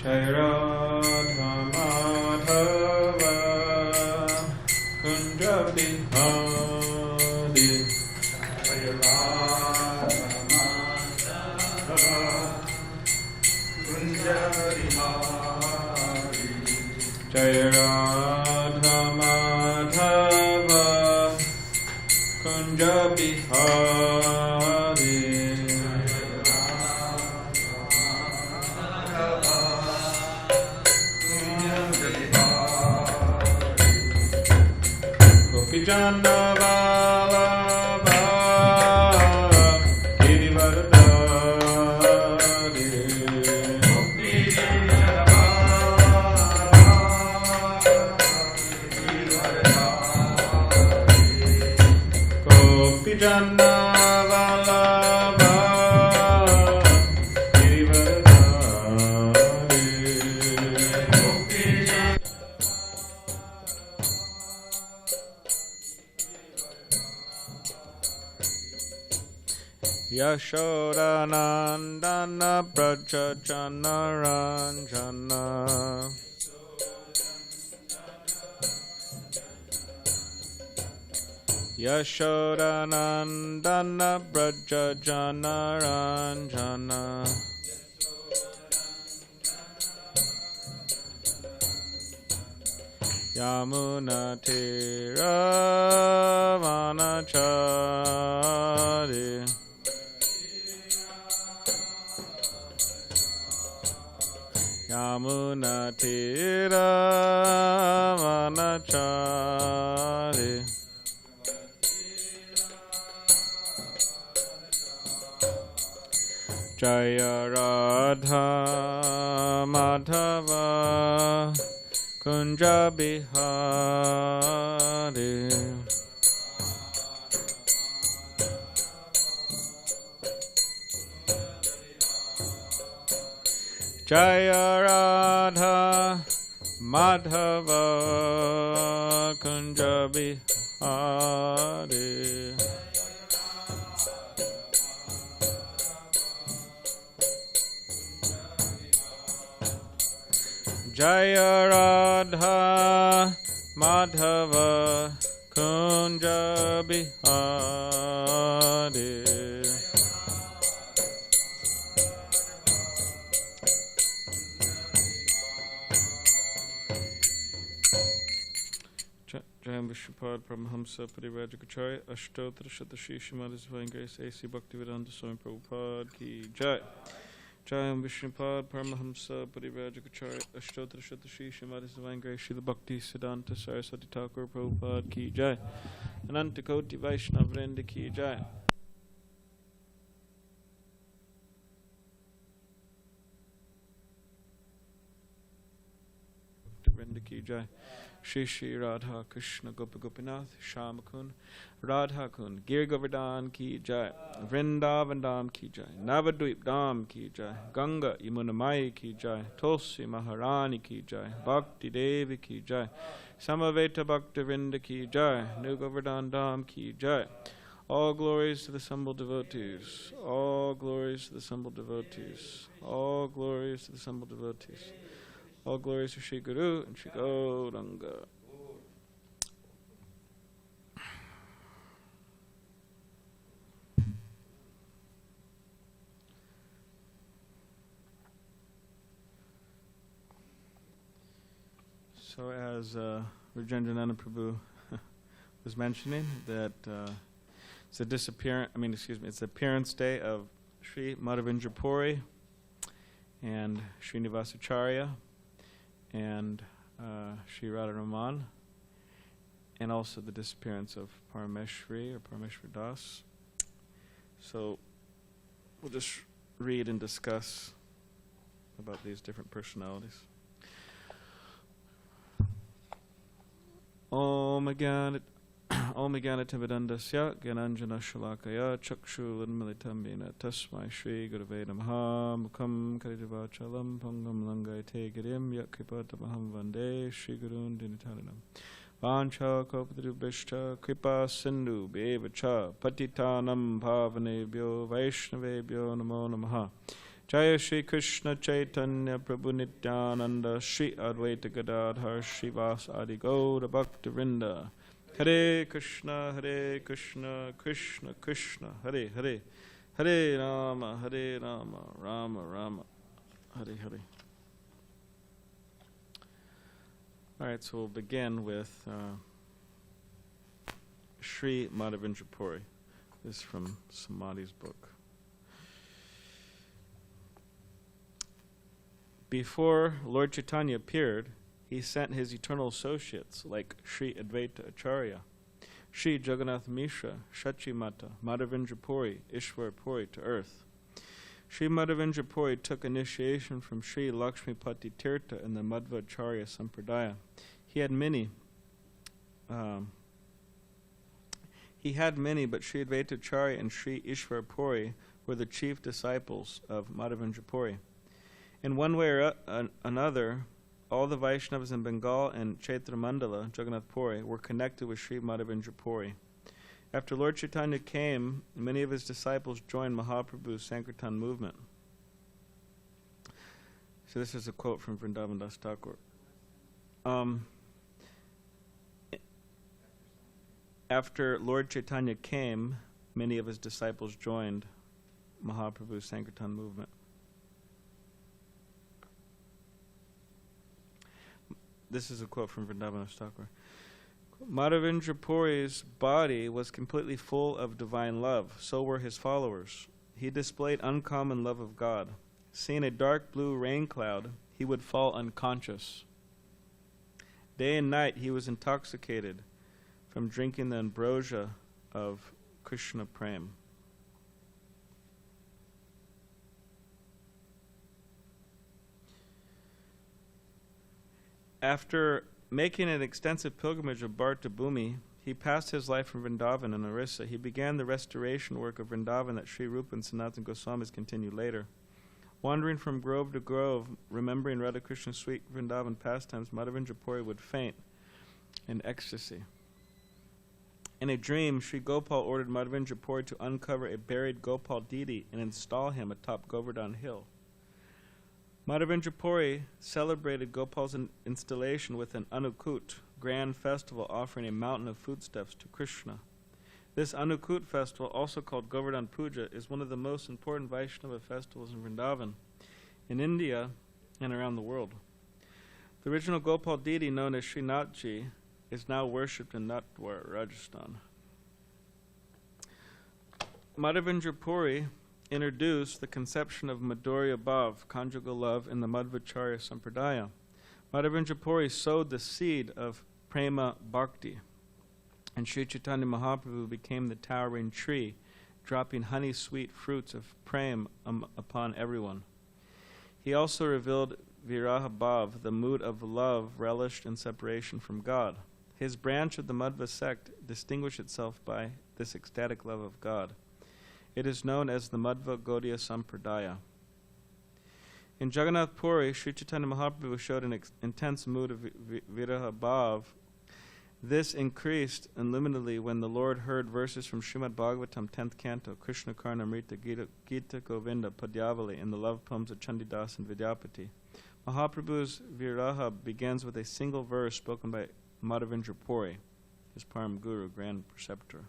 Jai Radha Madhava Kunja Bihari Jai Radha Madhava Kunja Bihari Jai Radha Madhava Kunja Bihari Jana Vallabha Girivardhari Gopi Jana Vallabha Yashoda Nandana Braja Jana Ranjana Yashoda Nandana Braja Jana Ranjana Yamuna Tira Vanachari Yamuna Tira Vanachari Jaya Radha Madhava Kunja Bihari Jaya Radha Madhava Kunja Bihari Jaya Radha Madhava Kunja Bihari Jayam Vishnupad Paramahamsa Parivajikacharya Ashtotra Shatashi Shrimadis Vaingrace A.C. Bhaktivedanta Swami Prabhupada Ki Jai Jayam Vishnupad Paramahamsa Parivajikacharya Ashtotra Shatashi Shrimadis Vaingrace Srila Bhakti Siddhanta Saraswati Thakura Prabhupada Ki Jai Ananta Koti Vaishnava Vrinda Ki Jai Vrinda Ki Jai Shri Shri Radha Krishna Gopa Gopinath Shamakun Radha Kun Gir Govardhan Ki Jai Vrindavan Dham Ki Jai Navadvip Dham Ki Jai Ganga Yamunamai Ki Jai Tulsi Maharani Ki Jai Bhakti Devi Ki Jai Samaveta Bhakta Vrinda Ki Jai New Govardhan Dham Ki Jai All glories to the assembled devotees. All glories to the assembled devotees. All glories to the assembled devotees. All glories to Shri Guru and Shri Gauranga. So as Rajendrananda Prabhu was mentioning, that it's the it's the appearance day of Sri Madhavindrapuri and Srinivas Acharya and Sri Radha Ramana, and also the disappearance of Parameshvara or Parameshvara Das. So we'll just read and discuss about these different personalities. Om Jnanatimidandasya Gyananjana Shalakaya Chakshu Linmalitam Bina Tasmai Shri Gurave Namaha Mukham Karidavachalam Pangam Langayate Girim Yakripatamaham Vande Shri Gurun Dinitarinam Vancha Kopadrubishta Kripa Sindhu Bevacha Patitanam Bhavanebhyo Vaishnavebhyo Namo Namaha Jaya Shri Krishna Chaitanya Prabhu Nityananda Shri Advaita Gadadhar Srivas Adi Gaura Bhaktivinoda. Hare Krishna, Krishna Krishna, Hare Hare, Hare Rama, Rama Rama, Hare Hare. All right, so we'll begin with Sri Madhavindrapuri. This is from Samadhi's book. Before Lord Chaitanya appeared, he sent his eternal associates like Sri Advaita Acharya, Sri Jagannath Mishra, Shachi Mata, Madhavindrapuri, Ishwar Puri to earth. Sri Madhavindrapuri took initiation from Sri Lakshmipati Tirtha in the Madhvacharya Sampradaya. He had many, but Sri Advaita Acharya and Sri Ishwar Puri were the chief disciples of Madhavindrapuri. In one way or another, all the Vaishnavas in Bengal and Chaitra Mandala, Jagannath Puri, were connected with Sri Madhavindrapuri. After Lord Chaitanya came, many of his disciples joined Mahaprabhu's Sankirtan movement. So this is a quote from Vrindavan Das Thakur. After Lord Chaitanya came, many of his disciples joined Mahaprabhu's Sankirtan movement. This is a quote from Vrindavan Das Thakur. Madhavindrapuri's body was completely full of divine love. So were his followers. He displayed uncommon love of God. Seeing a dark blue rain cloud, he would fall unconscious. Day and night he was intoxicated from drinking the ambrosia of Krishna Prem. After making an extensive pilgrimage of Bharta Bhumi, he passed his life in Vrindavan and Orissa. He began the restoration work of Vrindavan that Sri Rupa and Sanatana Goswamis continued later. Wandering from grove to grove, remembering Radha Krishna's sweet Vrindavan pastimes, Madhavindrapuri would faint in ecstasy. In a dream, Sri Gopal ordered Madhavindrapuri to uncover a buried Gopal deity and install him atop Govardhan Hill. Madhavindrapuri celebrated Gopal's installation with an Anukut, grand festival offering a mountain of foodstuffs to Krishna. This Anukut festival, also called Govardhan Puja, is one of the most important Vaishnava festivals in Vrindavan, in India, and around the world. The original Gopal deity, known as Srinathji, is now worshipped in Nathdwar, Rajasthan. Madhavindrapuri introduced the conception of Madhurya Bhav, conjugal love, in the Madhvacharya Sampradaya. Madhavindrapuri sowed the seed of Prema Bhakti, and Sri Chaitanya Mahaprabhu became the towering tree, dropping honey-sweet fruits of Prem upon everyone. He also revealed Viraha Bhav, the mood of love relished in separation from God. His branch of the Madhva sect distinguished itself by this ecstatic love of God. It is known as the Madhva Gaudiya Sampradaya. In Jagannath Puri, Sri Chaitanya Mahaprabhu showed an intense mood of Viraha Bhav. This increased unlimitedly when the Lord heard verses from Srimad Bhagavatam 10th Canto, Krishna Karnamrita Gita Govinda Padyavali, in the love poems of Chandidas and Vidyapati. Mahaprabhu's Viraha begins with a single verse spoken by Madhavindrapuri, his Param Guru, Grand Preceptor.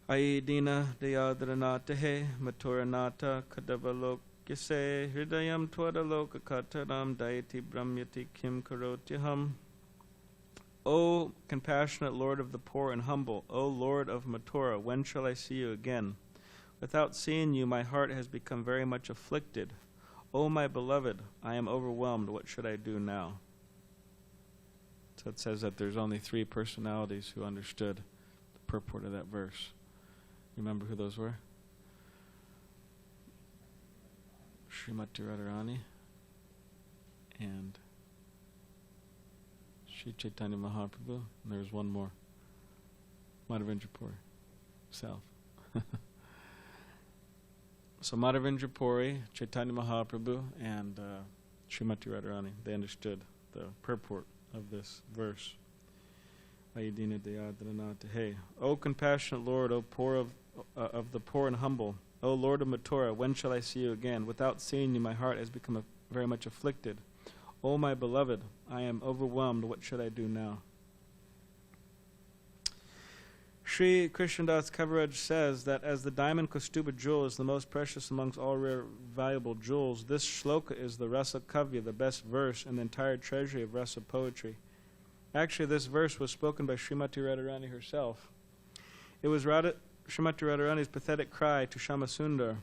Aidina Dayadranatahe Maturanata Kadavalokyase Hridayam Twadaloka Kataram Dayati Brahmyati Kim Karotyaham. O compassionate Lord of the poor and humble, O Lord of Mathura, when shall I see you again? Without seeing you, my heart has become very much afflicted. O my beloved, I am overwhelmed. What should I do now? So it says that there's only 3 personalities who understood the purport of that verse. You remember who those were? Srimati Radharani and Sri Chaitanya Mahaprabhu. And there's one more. Madhavindrapuri, self. So Madhavindrapuri, Chaitanya Mahaprabhu, and Srimati Radharani, they understood the purport of this verse. Ayadina Dayadranata. Hey, O compassionate Lord, O poor of the poor and humble, O Lord of Mathura, when shall I see you again? Without seeing you, my heart has become very much afflicted. O my beloved, I am overwhelmed. What should I do now? Sri Krishnadas Kaviraj says that as the diamond Kaustuba jewel is the most precious amongst all rare valuable jewels, this shloka is the Rasa Kavya, the best verse in the entire treasury of Rasa poetry. Actually, this verse was spoken by Srimati Radharani herself. It was Srimati Radharani's pathetic cry to Shyamasundar,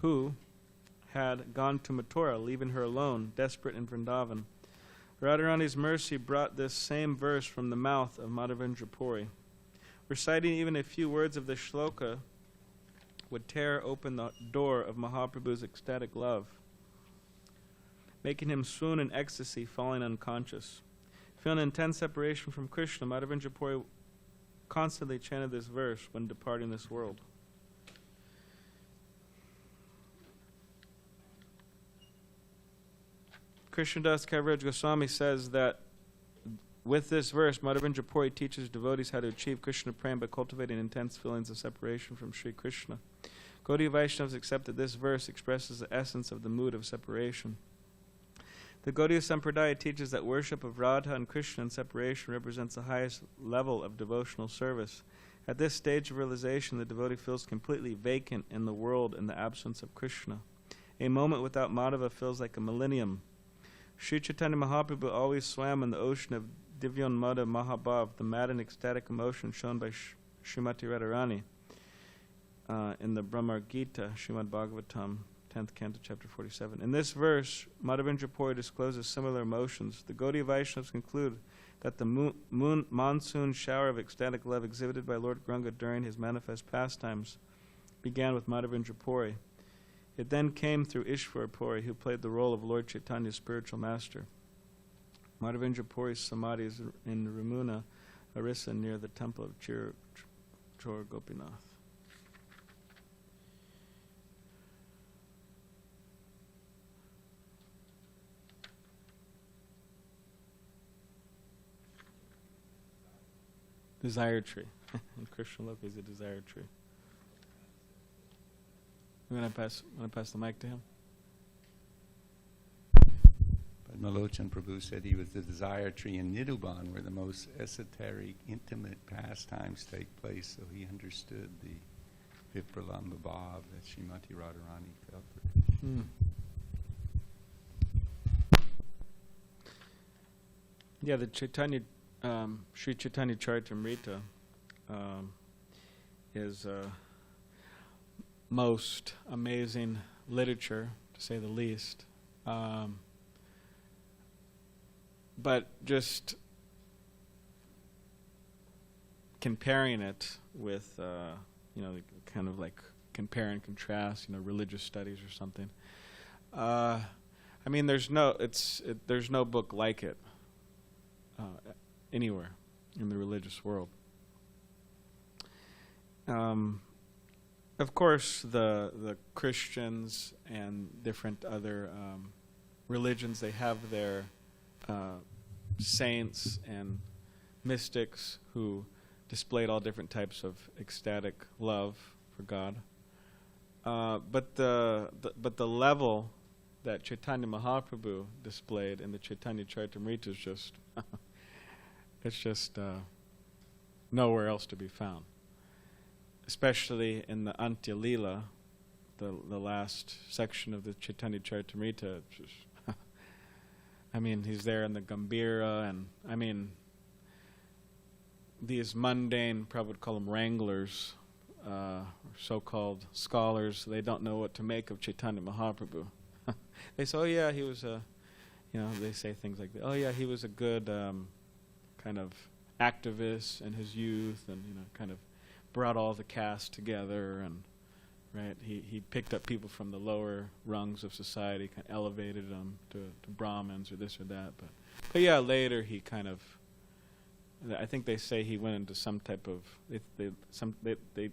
who had gone to Mathura, leaving her alone, desperate in Vrindavan. Radharani's mercy brought this same verse from the mouth of Madhavindrapuri. Reciting even a few words of this shloka would tear open the door of Mahaprabhu's ecstatic love, making him swoon in ecstasy, falling unconscious. Feeling intense separation from Krishna, Madhavindrapuri constantly chanted this verse when departing this world. Krishnadas Kaviraj Goswami says that with this verse, Madhavindrapuri teaches devotees how to achieve Krishna Prem by cultivating intense feelings of separation from Sri Krishna. Gaudiya Vaishnavas accept that this verse expresses the essence of the mood of separation. The Gaudiya Sampradaya teaches that worship of Radha and Krishna in separation represents the highest level of devotional service. At this stage of realization, the devotee feels completely vacant in the world in the absence of Krishna. A moment without Madhava feels like a millennium. Sri Chaitanya Mahaprabhu always swam in the ocean of Divyanmada Mahabhav, the mad and ecstatic emotion shown by Srimati Radharani in the Brahmar Gita, Srimad Bhagavatam, 10th Canto, Chapter 47. In this verse, Madhavindrapuri discloses similar emotions. The Gaudiya Vaishnavas conclude that the monsoon shower of ecstatic love exhibited by Lord Granga during his manifest pastimes began with Madhavindrapuri. It then came through Ishvarapuri, who played the role of Lord Chaitanya's spiritual master. Madhavindrapuri's samadhi is in Ramana, Orissa, near the temple of Chor Gopinath. Desire tree. And Krishna Loka is a desire tree. I'm going to pass the mic to him. Malochan Prabhu said he was the desire tree in Nidhuban, where the most esoteric, intimate pastimes take place, so he understood the Vipralamba Bhav that Srimati Radharani felt. Yeah, the Chaitanya, Sri Chaitanya Charitamrita is most amazing literature, to say the least. But just comparing it with, kind of like compare and contrast, religious studies or something. There's no book like it anywhere in the religious world. Of course, the Christians and different other religions, they have their saints and mystics who displayed all different types of ecstatic love for God. But the level that Chaitanya Mahaprabhu displayed in the Chaitanya Charitamrita is just it's just nowhere else to be found. Especially in the Antya Lila, the last section of the Chaitanya Charitamrita. He's there in the Gambhira, and these mundane, Prabhupada would call them wranglers, so-called scholars, they don't know what to make of Chaitanya Mahaprabhu. They say, oh yeah, he was they say things like that. Oh yeah, he was a good kind of activist in his youth, and kind of brought all the caste together, and he picked up people from the lower rungs of society, kind of elevated them to Brahmins or this or that. But yeah, later he kind of, I think they say he went into some type of, they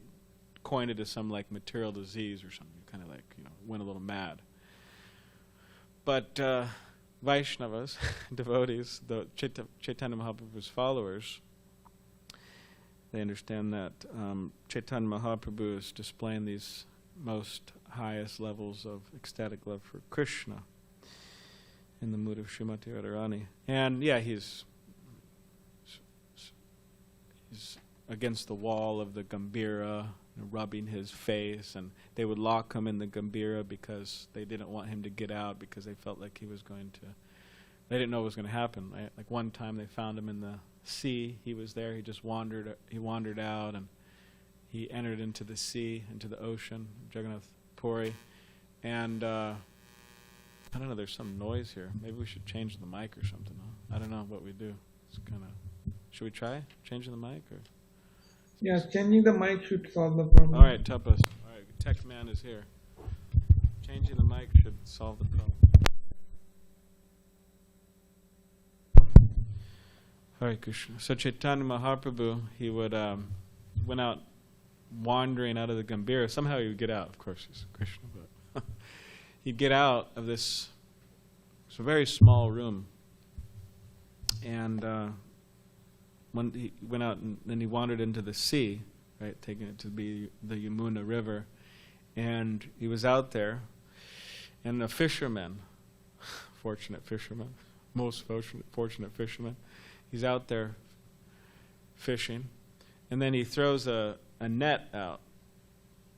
coined it as some like material disease or something, kind of like, went a little mad. But Vaishnavas, devotees, the Chaitanya Mahaprabhu's followers, they understand that Chaitanya Mahaprabhu is displaying these most highest levels of ecstatic love for Krishna in the mood of Srimati Radharani. And yeah, he's against the wall of the Gambhira, rubbing his face, and they would lock him in the Gambhira because they didn't want him to get out because they felt like he was going to, they didn't know what was going to happen, right? Like one time they found him in the sea, he was there, he wandered out, and he entered into the sea, into the ocean, Jagannath Puri, and I don't know, there's some noise here. Maybe we should change the mic or something, huh? I don't know what we do. It's kind of, should we try changing the mic, or? Yes, changing the mic should solve the problem. All right, Tapas. All right, Tech Man is here. Changing the mic should solve the problem. Hare Krishna. So Chaitanya Mahaprabhu, he would went out wandering out of the Gambhira. Somehow he would get out. Of course, he's Krishna, but he'd get out of this. It's a very small room, and when he went out, and then he wandered into the sea, right, taking it to be the Yamuna River, and he was out there, and a fisherman, fortunate fisherman, most fortunate fisherman, he's out there fishing, and then he throws a net out,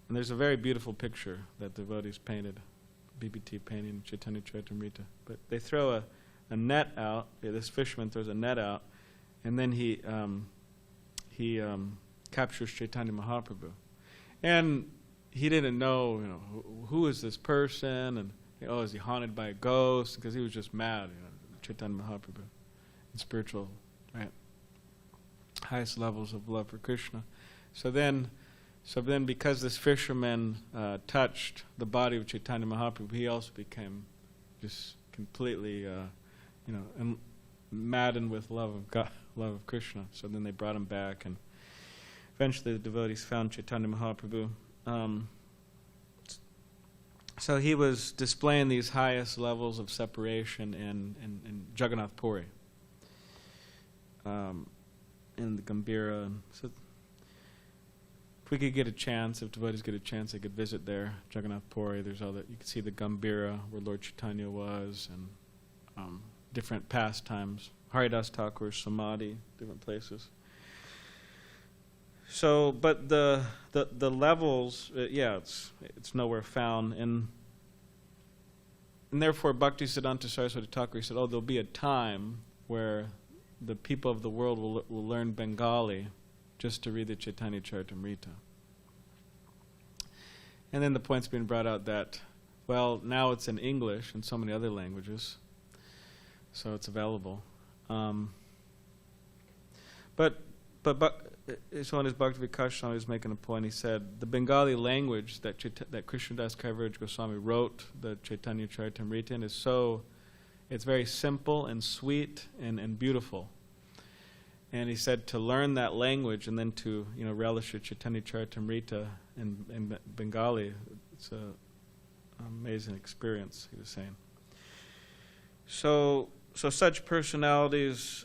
and there's a very beautiful picture that devotees painted, BBT painting Chaitanya Charitamrita, but they throw a net out, this fisherman throws a net out, and then he captures Chaitanya Mahaprabhu, and he didn't know, who is this person, and is he haunted by a ghost? Because he was just mad, Chaitanya Mahaprabhu, in spiritual, right, highest levels of love for Krishna. So then, because this fisherman touched the body of Chaitanya Mahaprabhu, he also became just completely, maddened with love of God, love of Krishna. So then they brought him back, and eventually the devotees found Chaitanya Mahaprabhu. So he was displaying these highest levels of separation in Jagannath Puri, in the Gambhira. So if we could get a chance, if devotees get a chance, they could visit there, Jagannath Puri. There's all that, you could see the Gambhira where Lord Chaitanya was, and different pastimes, Haridas Thakur's Samadhi, different places. So, but the levels, it's nowhere found, and therefore Bhaktisiddhanta Saraswati Thakur said, there'll be a time where the people of the world will learn Bengali just to read the Chaitanya Charitamrita. And then the point's being brought out that, now it's in English and so many other languages, so it's available. But so on his Bhakti Vikas Swami was making a point. He said the Bengali language that Krishnadas Kaviraj Goswami wrote the Chaitanya Charitamrita in it's very simple and sweet and beautiful. And he said to learn that language and then to relish your Chaitanya Charitamrita in Bengali, it's an amazing experience, he was saying. So such personalities,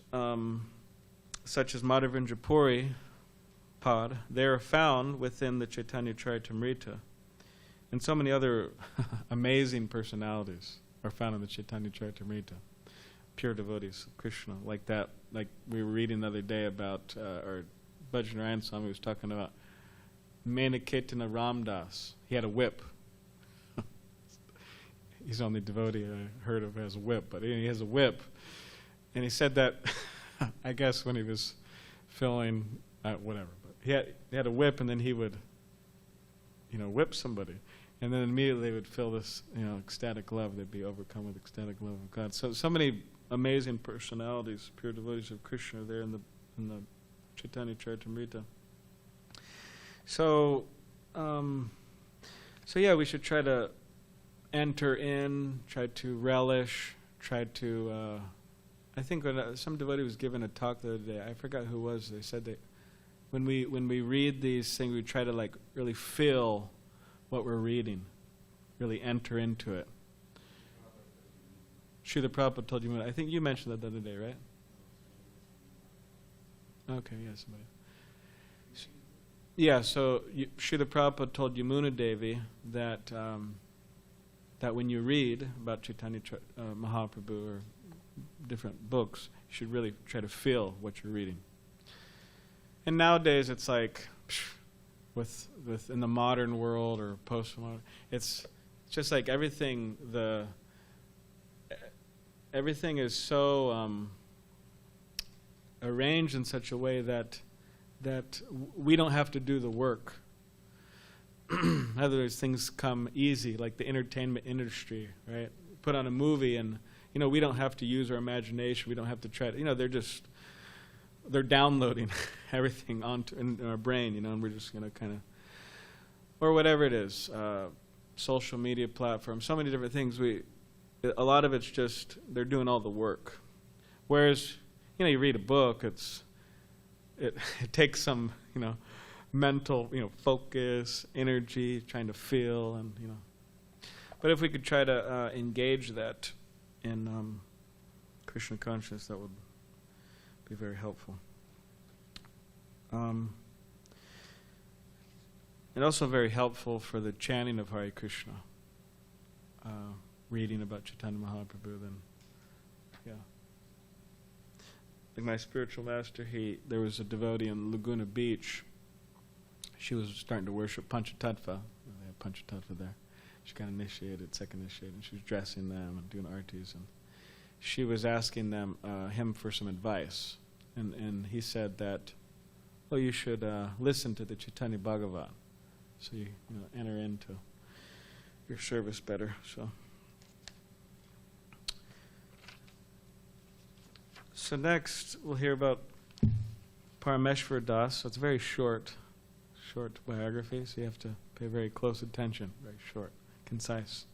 such as Madhavindrapuri Pad, they are found within the Chaitanya Charitamrita. And so many other amazing personalities are found in the Chaitanya Charitamrita. Pure devotees of Krishna, like that. Like we were reading the other day about, or Bhajanarayan Swami was talking about Menaketana Ramdas. He had a whip. He's the only devotee I heard of who has a whip, but he has a whip. And he said that, I guess when he was filling, whatever, but he had a whip, and then he would, whip somebody. And then immediately they would feel this, ecstatic love. They'd be overcome with ecstatic love of God. So many amazing personalities, pure devotees of Krishna, there in the Chaitanya Charitamrita. So we should try to enter in, try to relish, try to. I think when some devotee was given a talk the other day, I forgot who it was. They said that when we read these things, we try to really feel what we're reading, really enter into it. Srila Prabhupada told you. I think you mentioned that the other day, right? Okay, yeah, somebody. Yeah, so Srila Prabhupada told Yamuna Devi that that when you read about Chaitanya Mahaprabhu or different books, you should really try to feel what you're reading. And nowadays it's like, with in the modern world or postmodern, it's just like everything is so arranged in such a way that we don't have to do the work. In other words, things come easy, like the entertainment industry, right? Put on a movie and, we don't have to use our imagination. We don't have to try to, they're downloading everything onto in our brain, and we're just going to kind of, or whatever it is, social media platforms, so many different things. A lot of it's just, they're doing all the work. Whereas, you read a book, it takes some, mental, focus, energy, trying to feel, and, But if we could try to engage that in Krishna consciousness, that would be very helpful. And also very helpful for the chanting of Hare Krishna. Reading about Chaitanya Mahaprabhu, then, yeah. Like my spiritual master, there was a devotee in Laguna Beach. She was starting to worship Panchatattva. They have Panchatattva there. She got initiated, second initiated, and she was dressing them and doing artis, and she was asking him for some advice. And he said that, you should listen to the Chaitanya Bhagavat, so you enter into your service better. So next we'll hear about Parameshvara Das. So it's a very short biography, so you have to pay very close attention. Very short, concise.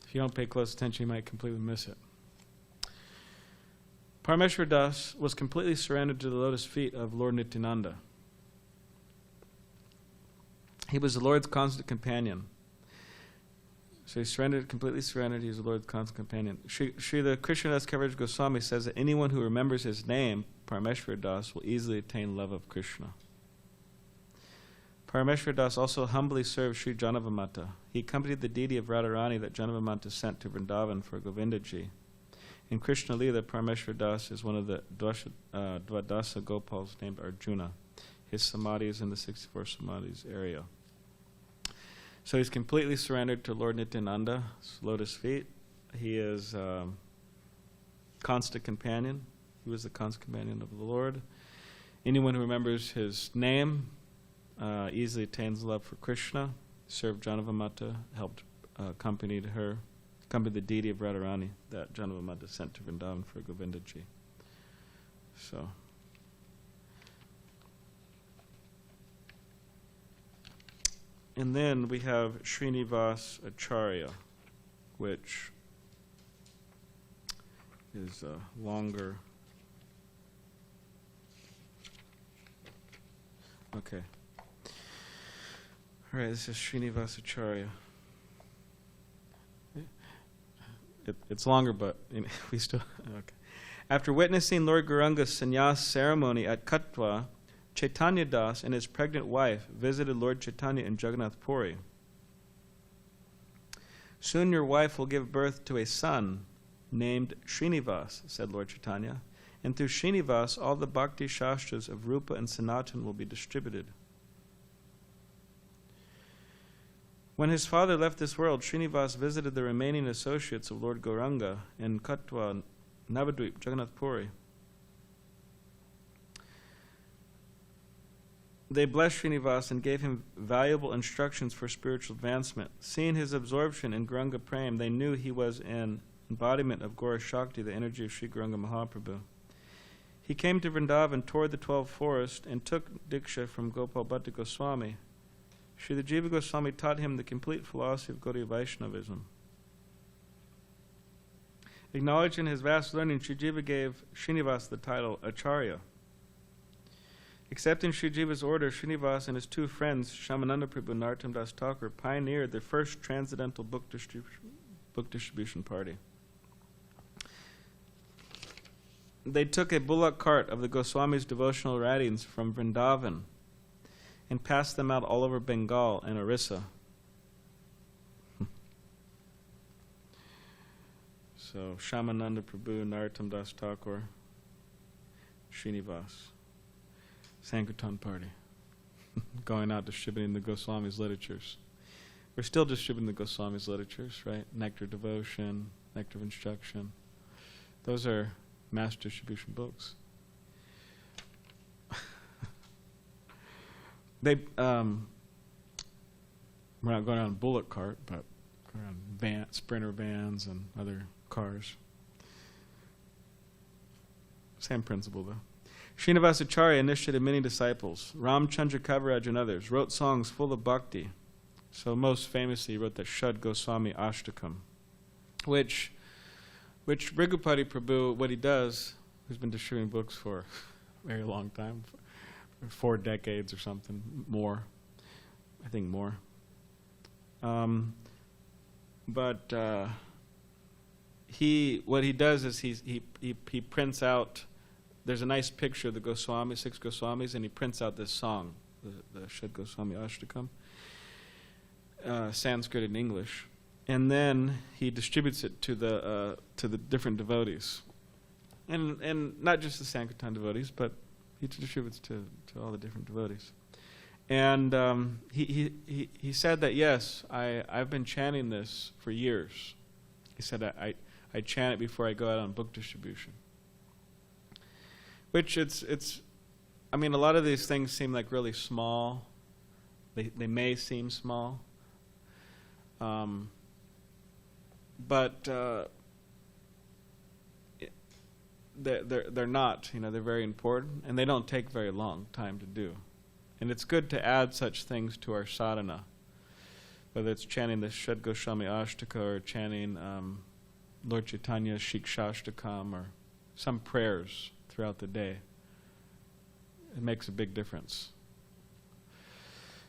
If you don't pay close attention, you might completely miss it. Parameshvara Das was completely surrendered to the lotus feet of Lord Nityananda. He was the Lord's constant companion. So he completely surrendered. He was the Lord's constant companion. Srila Krishnadas Kaviraj Goswami says that anyone who remembers his name, Parameshvara Das, will easily attain love of Krishna. Parameshvara Das also humbly served Sri Janavamata. He accompanied the deity of Radharani that Janavamata sent to Vrindavan for Govindaji. In Krishna Leela, Parameshvara Das is one of the Dvadasa Gopals named Arjuna. His samadhi is in the 64 samadhis area. So he's completely surrendered to Lord Nityananda's lotus feet. He is constant companion. He was the constant companion of the Lord. Anyone who remembers his name easily attains love for Krishna. Served Janavamata, helped accompany the deity of Radharani that Janavamata sent to Vrindavan for Govindaji. So. And then we have Srinivas Acharya, which is longer. Okay. All right, this is Srinivas Acharya. It's longer, but we still... Okay. After witnessing Lord Gauranga's sannyas ceremony at Katwa, Chaitanya Das and his pregnant wife visited Lord Chaitanya in Jagannath Puri. Soon your wife will give birth to a son named Srinivas, said Lord Chaitanya, and through Srinivas all the bhakti shastras of Rupa and Sanatan will be distributed. When his father left this world, Srinivas visited the remaining associates of Lord Gauranga in Katwa, Navadvip, Jagannath Puri. They blessed Srinivas and gave him valuable instructions for spiritual advancement. Seeing his absorption in Gauranga Prem, they knew he was an embodiment of Gaura Shakti, the energy of Sri Gauranga Mahaprabhu. He came to Vrindavan, toured the 12 forests, and took Diksha from Gopal Bhatta Goswami. Srila Jiva Goswami taught him the complete philosophy of Gaudiya Vaishnavism. Acknowledging his vast learning, Sri Jiva gave Srinivas the title Acharya. Accepting Sri Jiva's order, Srinivas and his two friends, Shyamananda Prabhu and Narottam Das Thakur, pioneered the first transcendental book distribution party. They took a bullock cart of the Goswami's devotional writings from Vrindavan and passed them out all over Bengal and Orissa. So, Shyamananda Prabhu, Narottam Das Thakur, Srinivas, Sankirtan party, going out distributing the Goswami's literatures. We're still distributing the Goswami's literatures, right? Nectar of Devotion, Nectar of Instruction. Those are mass distribution books. We're not going on a bullock cart, but going on sprinter vans and other cars. Same principle, though. Srinivas Acharya initiated many disciples. Ramchandra Kaviraj and others wrote songs full of bhakti. So most famously, he wrote the Shad Goswami Ashtakam, which Rigupati Prabhu, what he does, who's been distributing books for a very long time, for 4 decades or something, more, I think more. But what he does is he prints out. There's a nice picture of the Goswami, 6 Goswamis, and he prints out this song, the Shad Goswami Ashtakam, Sanskrit and English, and then he distributes it to the different devotees, and not just the Sankirtan devotees, but he distributes to all the different devotees. And he said that, yes, I've been chanting this for years. He said I chant it before I go out on book distribution. Which I mean, a lot of these things seem like really small. They may seem small. But they're not. You know, they're very important, and they don't take very long time to do. And it's good to add such things to our sadhana, whether it's chanting the Shad Goswami Ashtaka or chanting Lord Chaitanya's Shikshashtakam or some prayers throughout the day. It makes a big difference.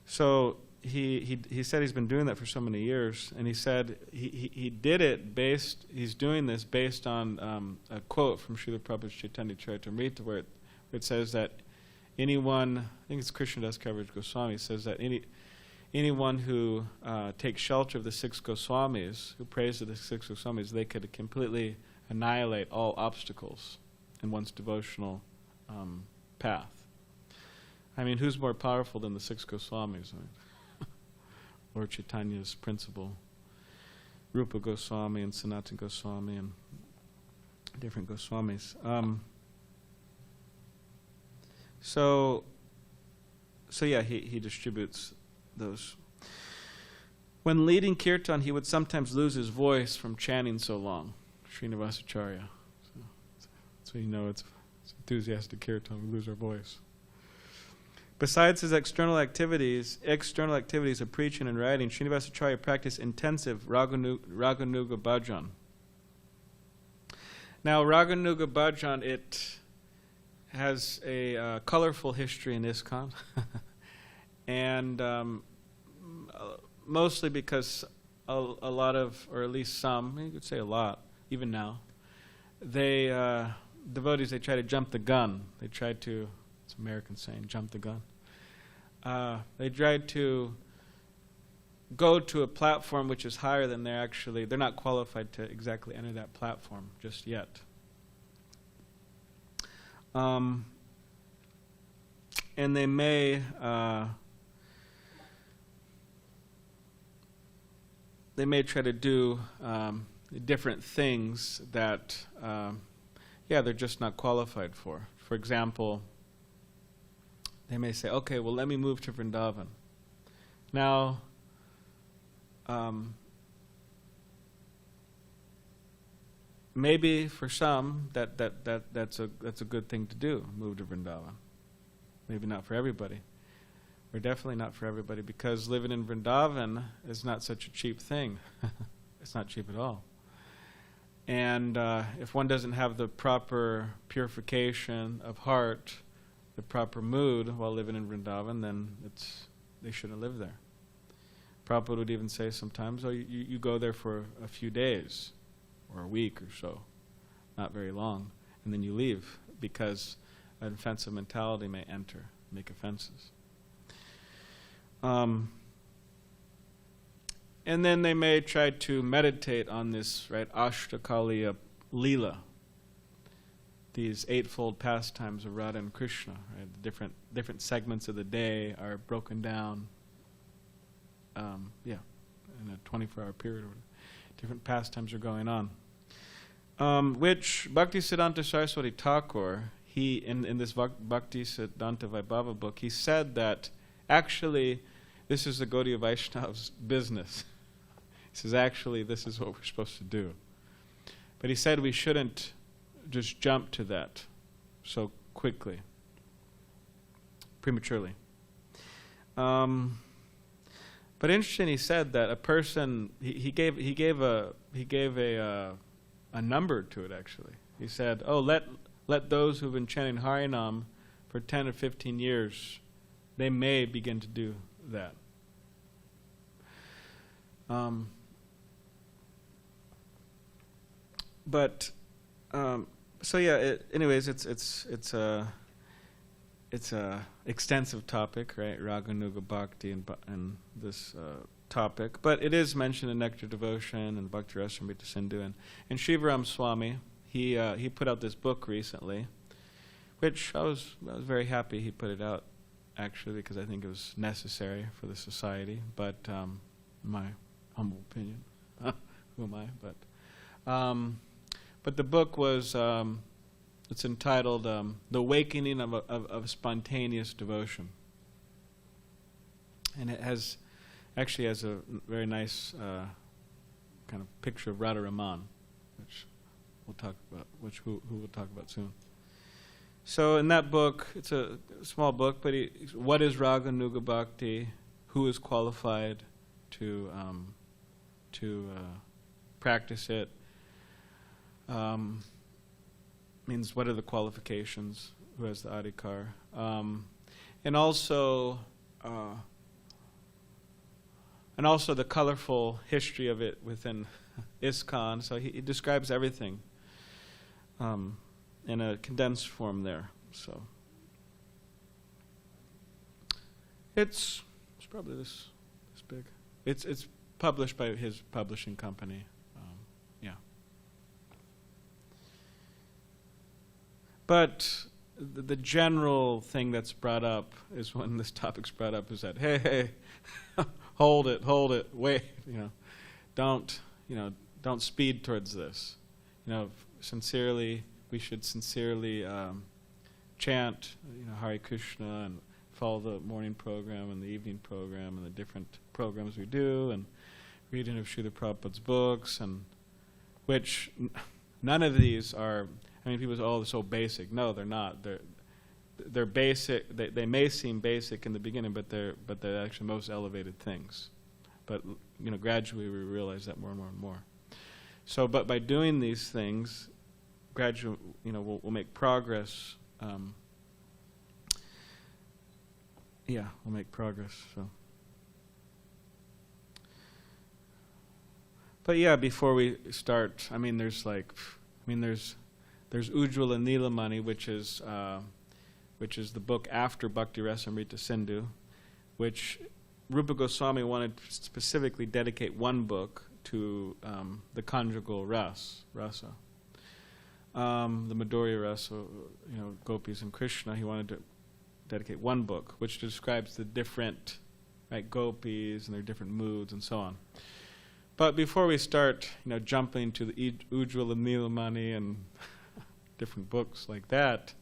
So he said he's been doing that for so many years, and he said he did it he's doing this based on a quote from Srila Prabhupada's Chaitanya Charitamrita where it says that anyone, I think it's Krishnadas Kaviraj Goswami, says that anyone who takes shelter of the 6 Goswamis, who prays to the 6 Goswamis, they could completely annihilate all obstacles in one's devotional path. I mean, who's more powerful than the 6 Goswamis? I mean, Lord Chaitanya's principle, Rupa Goswami and Sanatana Goswami and different Goswamis. So yeah, he distributes those. When leading kirtan, he would sometimes lose his voice from chanting so long. Srinivas Acharya. So you know it's enthusiastic kirtan, we lose our voice. Besides his external activities of preaching and writing, Srinivas Acharya practiced intensive Raganuga bhajan. Now, Raganuga bhajan, it has a colorful history in ISKCON, and mostly because a lot of, or at least some, you could say a lot, even now, devotees, they try to jump the gun. They try to, it's an American saying, jump the gun. They try to go to a platform which is higher than they're not qualified to exactly enter that platform just yet. And they may try to do different things that they're just not qualified for. For example, they may say, okay, well, let me move to Vrindavan. Now, maybe for some that's a good thing to do, move to Vrindavan. Maybe not for everybody. Or definitely not for everybody, because living in Vrindavan is not such a cheap thing. It's not cheap at all. And if one doesn't have the proper purification of heart, the proper mood while living in Vrindavan, then they shouldn't live there. Prabhupada would even say sometimes, you go there for a few days, or a week or so, not very long, and then you leave, because an offensive mentality may enter, make offenses. And then they may try to meditate on this, right, Ashtakaliya Leela, these eightfold pastimes of Radha and Krishna, right? The different segments of the day are broken down, in a 24-hour period. Different pastimes are going on, which Bhaktisiddhanta Saraswati Thakur, he in this Bhaktisiddhanta Vaibhava book, he said that actually this is the Gaudiya Vaishnav's business. He says actually this is what we're supposed to do, but he said we shouldn't just jump to that so quickly, prematurely. But interesting, he said that a person, he gave a number to it actually. He said, oh, let those who've been chanting Harinam for 10 or 15 years, they may begin to do that. So yeah. Anyways, it's a extensive topic, right? Raganuga Bhakti and this topic, but it is mentioned in Nectar Devotion and Bhakti Rasamrita Sindhu and Shivaram Swami. He put out this book recently, which I was very happy he put it out, actually, because I think it was necessary for the society. But my humble opinion, who am I? But the book was it's entitled "The Awakening of Spontaneous Devotion," and it actually has a very nice kind of picture of Radha Raman, which we'll talk about, who we'll talk about soon. So in that book, it's a small book, but what is Raganuga Bhakti? Who is qualified to practice it? Means what are the qualifications? Who has the adhikar? And also the colorful history of it within ISKCON. So he describes everything in a condensed form there. So it's probably this big. It's published by his publishing company. But the general thing that's brought up is when this topic's brought up is that, hey, hold it, wait, don't speed towards this. We should sincerely chant, Hare Krishna and follow the morning program and the evening program and the different programs we do and reading of Srila Prabhupada's books, and which none of these are. People say, oh, they're so basic. No, they're not. They're basic. They may seem basic in the beginning, but they're actually most elevated things. But gradually we realize that more and more and more. So, but by doing these things, gradually, we'll make progress. We'll make progress. So, but yeah, before we start, there's Ujjvala Nilamani, which is the book after Bhakti Rasamrita Sindhu, which Rupa Goswami wanted to specifically dedicate one book to the conjugal rasa, the Madhurya rasa, gopis and Krishna. He wanted to dedicate one book, which describes the different gopis and their different moods and so on. But before we start, jumping to the Ujjvala Nilamani and different books like that,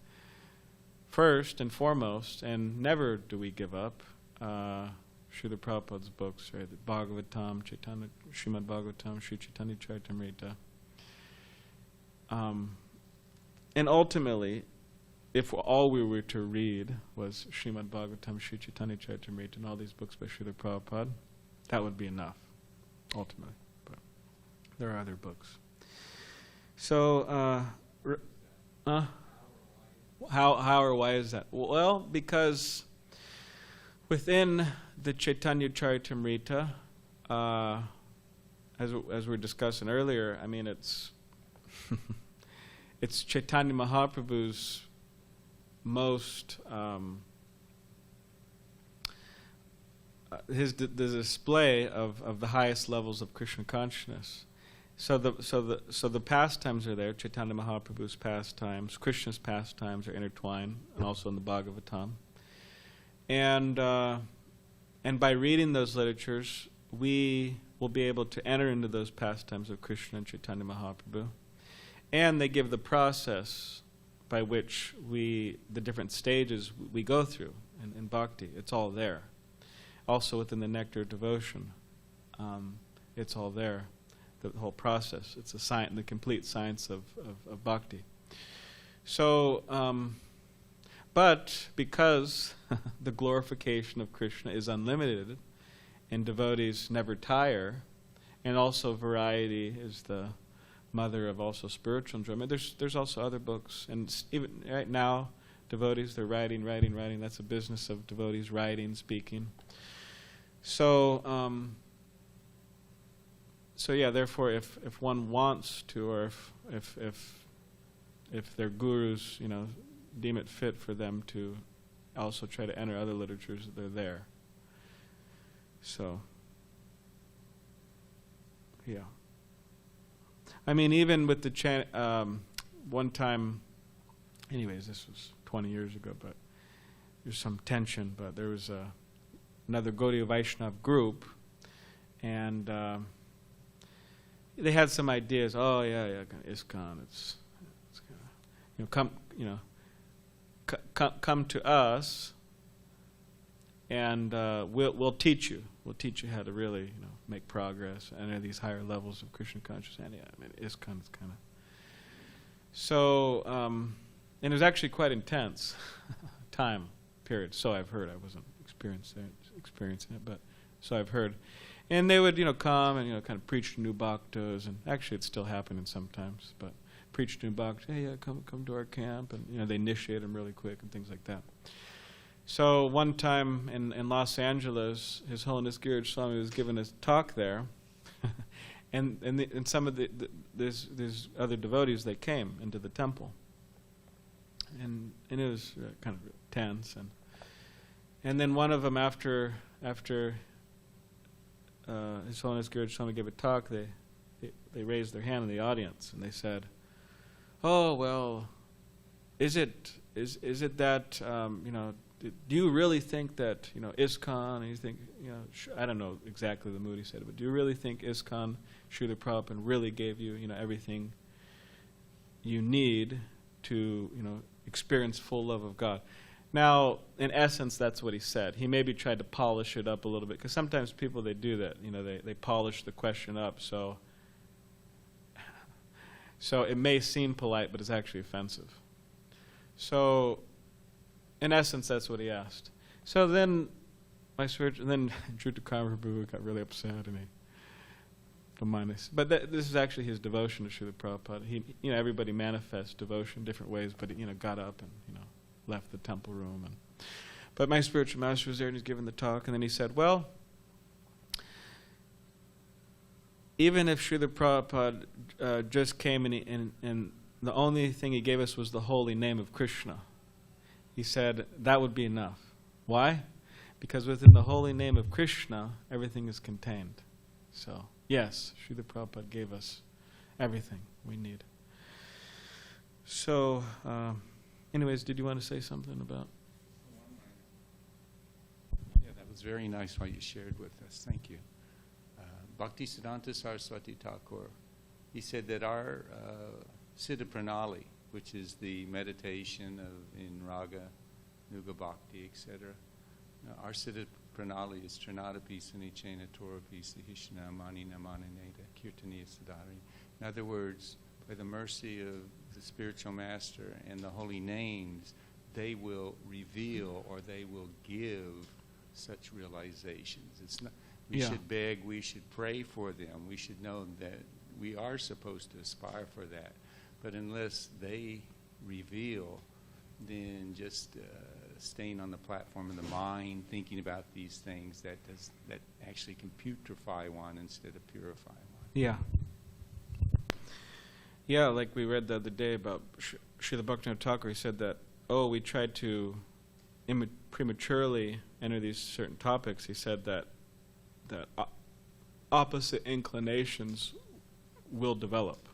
first and foremost, and never do we give up, Srila Prabhupada's books, right? The Bhagavatam, Srimad Bhagavatam, Sri Chaitanya Charitamrita. And ultimately, if all we were to read was Srimad Bhagavatam, Sri Chaitanya Charitamrita, and all these books by Srila Prabhupada, that would be enough, ultimately. But there are other books. So, how or why is that? Well, because within the Chaitanya Charitamrita, as we were discussing earlier, it's it's Chaitanya Mahaprabhu's most the display of the highest levels of Krishna consciousness. So the pastimes are there. Chaitanya Mahaprabhu's pastimes, Krishna's pastimes are intertwined, and also in the Bhagavatam. And by reading those literatures, we will be able to enter into those pastimes of Krishna and Chaitanya Mahaprabhu. And they give the process by which the different stages we go through in bhakti. It's all there. Also within the nectar of devotion, it's all there. The whole process. It's the complete science of bhakti. So, but because the glorification of Krishna is unlimited, and devotees never tire, and also variety is the mother of also spiritual enjoyment. There's also other books, and even right now, devotees, they're writing. That's a business of devotees, writing, speaking. So yeah, therefore, if one wants to, or if their gurus, deem it fit for them to also try to enter other literatures, they're there. So, yeah. I mean, even with the one time, anyways, this was 20 years ago, but there's some tension, but there was another Gaudiya Vaishnava group, and they had some ideas. Oh yeah, ISKCON. It's kind of, come to us, and we'll teach you. We'll teach you how to really make progress and enter these higher levels of Krishna consciousness. And yeah, I mean, ISKCON is kind of so. And it was actually quite intense time period. So I've heard. I wasn't experiencing it, but so I've heard. And they would, come and, kind of preach to new bhaktas, and actually it's still happening sometimes, but preach to new bhaktas, hey, yeah, come to our camp, and, they initiate them really quick and things like that. So one time in Los Angeles, His Holiness Giraj Swami was giving a talk there, and some of these other devotees, they came into the temple, and it was kind of tense, and then one of them after His Holiness Giraj Swami gave a talk, they raised their hand in the audience and they said, "Oh well, is it that do you really think that ISKCON?" And you think I don't know exactly the mood he said, but do you really think ISKCON, Srila Prabhupada really gave you everything you need to experience full love of God? Now, in essence, that's what he said. He maybe tried to polish it up a little bit, because sometimes people, they do that. They polish the question up, so it may seem polite, but it's actually offensive. So, in essence, that's what he asked. So then, then Jruta Prabhu got really upset, and he don't mind this. But this is actually his devotion to Srila Prabhupada. He, everybody manifests devotion different ways, but he, got up and left the temple room, but my spiritual master was there and he's giving the talk, and then he said, well, even if Srila Prabhupada just came and the only thing he gave us was the holy name of Krishna, he said that would be enough. Why? Because within the holy name of Krishna, everything is contained. So yes, Srila Prabhupada gave us everything we need. So anyways, did you want to say something about? Yeah, that was very nice what you shared with us. Thank you. Bhaktisiddhanta Saraswati Thakur, he said that our Siddha Pranali, which is the meditation in Raga, Nuga Bhakti, etc., our Siddha Pranali is Trinadapi Sanichena Torapi Sahishna Manina Manineda Kirtaniya Siddhari. In other words, by the mercy of the spiritual master and the holy names, they will reveal or they will give such realizations. It's not, we should beg, we should pray for them. We should know that we are supposed to aspire for that. But unless they reveal, then just staying on the platform of the mind, thinking about these things, that actually can putrefy one instead of purify one. Yeah. Yeah, like we read the other day about Srila Bhaktivinoda Thakur, he said that, we tried to prematurely enter these certain topics, he said that opposite inclinations will develop.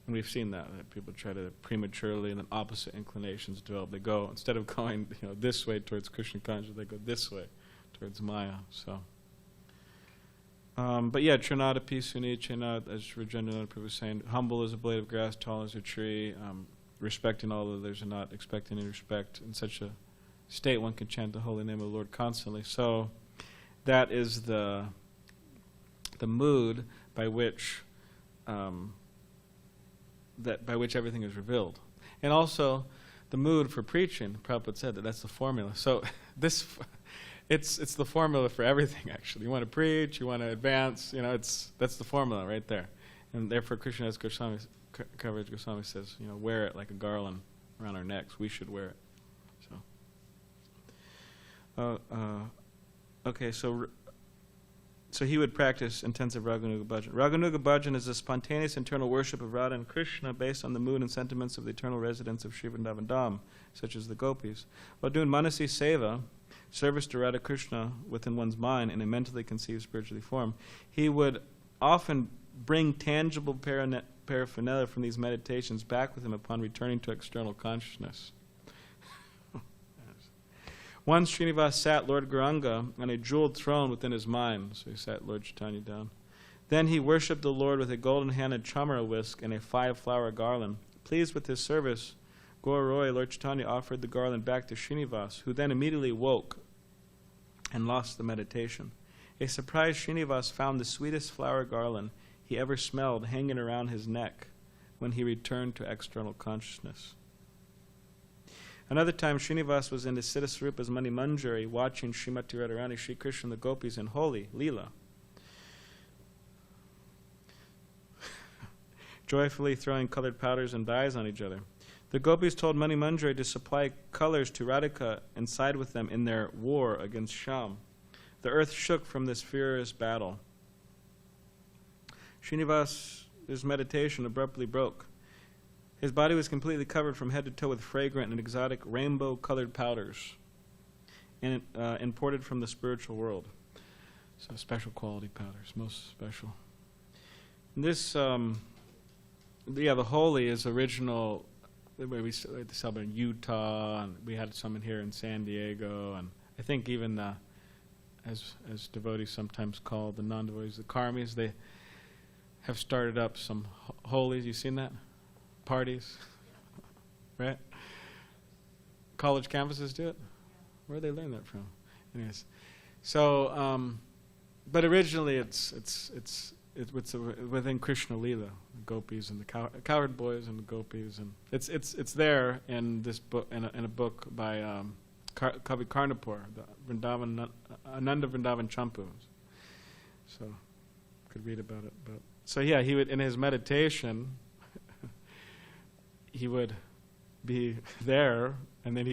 And we've seen that people try to prematurely, and then opposite inclinations develop. They go, instead of going this way towards Krishna consciousness, they go this way towards Maya. So, but yeah, Trinadapi Sunichena, as Rajendranath Prabhu was saying, humble as a blade of grass, tall as a tree, respecting all others and not expecting any respect. In such a state, one can chant the holy name of the Lord constantly. So, that is the mood by which everything is revealed, and also the mood for preaching. Prabhupada said that's the formula. So it's the formula for everything. Actually, you want to preach, you want to advance. That's the formula right there. And therefore, Krishnadas Kaviraj Goswami says, wear it like a garland around our necks. We should wear it. So, okay, so he would practice intensive Raganuga Bhajan. Raganuga Bhajan is a spontaneous internal worship of Radha and Krishna based on the mood and sentiments of the eternal residents of Sri Vrindavan Dham, such as the gopis. While doing Manasi Seva, service to Radha Krishna within one's mind in a mentally conceived spiritually form, he would often bring tangible paraphernalia from these meditations back with him upon returning to external consciousness. Once Srinivas sat Lord Gauranga on a jeweled throne within his mind, so he sat Lord Chaitanya down. Then he worshipped the Lord with a golden-handed chamara whisk and a 5-flower garland. Pleased with his service, Gaur Roy, Lord Chaitanya, offered the garland back to Srinivas, who then immediately woke and lost the meditation. A surprised Srinivas found the sweetest flower garland he ever smelled hanging around his neck when he returned to external consciousness. Another time, Srinivas was in the Siddhaswarupa's Mani Manjari watching Srimati Radharani, Sri Krishna and the gopis in holy Leela, joyfully throwing colored powders and dyes on each other. The gopis told Mani Manjari to supply colors to Radhika and side with them in their war against Sham. The earth shook from this furious battle. Srinivas's meditation abruptly broke. His body was completely covered from head to toe with fragrant and exotic rainbow-colored powders, and imported from the spiritual world. So special quality powders, most special. And this, the holy is original. We celebrate in Utah, and we had some in here in San Diego, and I think even as devotees sometimes call the non-devotees, the karmis, they have started up some holies. You seen that? Parties, right? College campuses do it. Where did they learn that from? Anyways, so but originally it's within Krishna Leela, the gopis and the cowherd boys and the gopis, and it's there in this book, in a book by Kavi Karnapur, the Vrindavan Ananda Vrindavan Champu. So could read about it. But so yeah, he would, in his meditation, he would be there, and then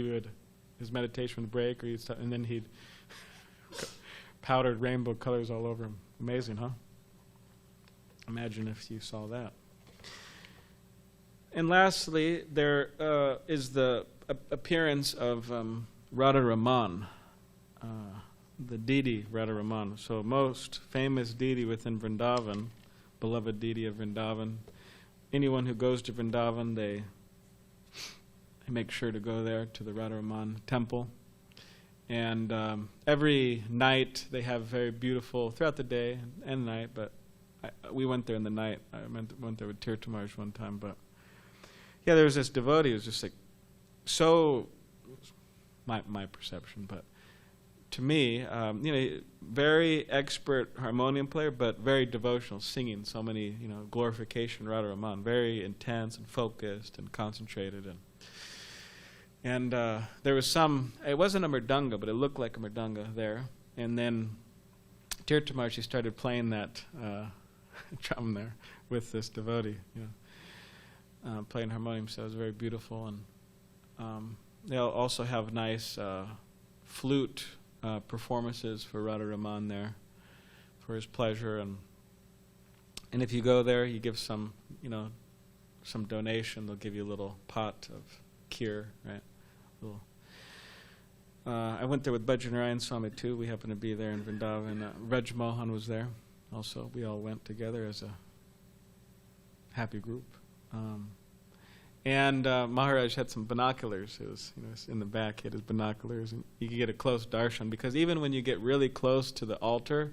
his meditation would break, and then he'd powdered rainbow colors all over him. Amazing, huh? Imagine if you saw that. And lastly, there is the appearance of Radha Raman, the deity Radha Raman. So most famous deity within Vrindavan, beloved deity of Vrindavan. Anyone who goes to Vrindavan, they make sure to go there to the Radha Raman temple. And every night they have very beautiful, throughout the day and night, but we went there in the night. I went there with Tirthamarj one time, but yeah, there was this devotee who was just like, so, my perception, but to me, very expert harmonium player, but very devotional, singing so many, glorification Radha Raman, very intense and focused and concentrated, and there was it wasn't a mridanga, but it looked like a mridanga there, and then Tirthamarj, she started playing that drum there with this devotee, playing harmonium, so it was very beautiful, and they'll also have nice flute performances for Radha Raman there for his pleasure, and if you go there, you give some donation, they'll give you a little pot of kheer, right? I went there with Bhajanarayan Swami too. We happened to be there in Vrindavan. Raj Mohan was there also. We all went together as a happy group. And Maharaj had some binoculars. It was, in the back, he had his binoculars, and you could get a close darshan, because even when you get really close to the altar,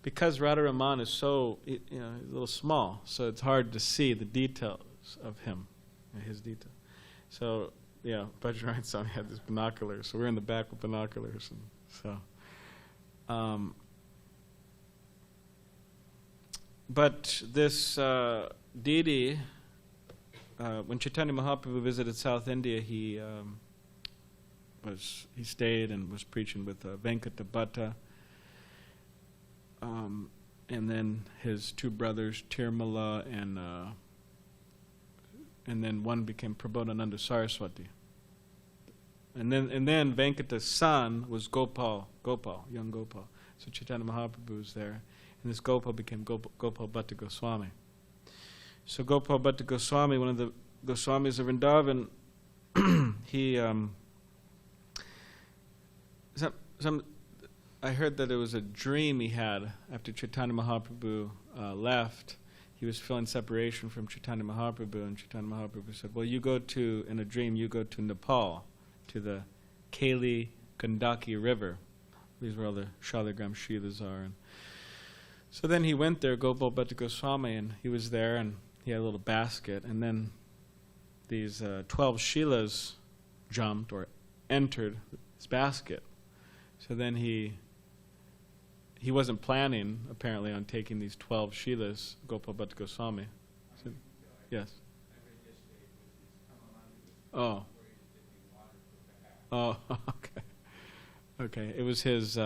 because Radharaman is so, he's a little small, so it's hard to see the details of him, his detail. So, Bhajanarayan Swami had these binoculars, so we're in the back with binoculars, and so. But this deity, when Chaitanya Mahaprabhu visited South India, he stayed and was preaching with Venkata Bhatta, and then his two brothers Tirmala, and then one became Prabodhananda Saraswati, and then Venkata's son was Gopal, young Gopal. So Chaitanya Mahaprabhu was there, and this Gopal became Gopal Bhatta Goswami. So Gopal Bhatta Goswami, one of the Goswamis of Vrindavan, he I heard that it was a dream he had after Chaitanya Mahaprabhu left. He was feeling separation from Chaitanya Mahaprabhu, and Chaitanya Mahaprabhu said, well, in a dream, you go to Nepal, to the Kali Gandaki River. These were all the Shaligram Shilas are. And so then he went there, Gopal Bhatta Goswami, and he was there, and he had a little basket, and then these 12 Shilas jumped or entered his basket. So then he wasn't planning, apparently, on taking these 12 Shilas, Gopal Bhatta Goswami. So, yes. Oh. Oh, okay. Okay, it was his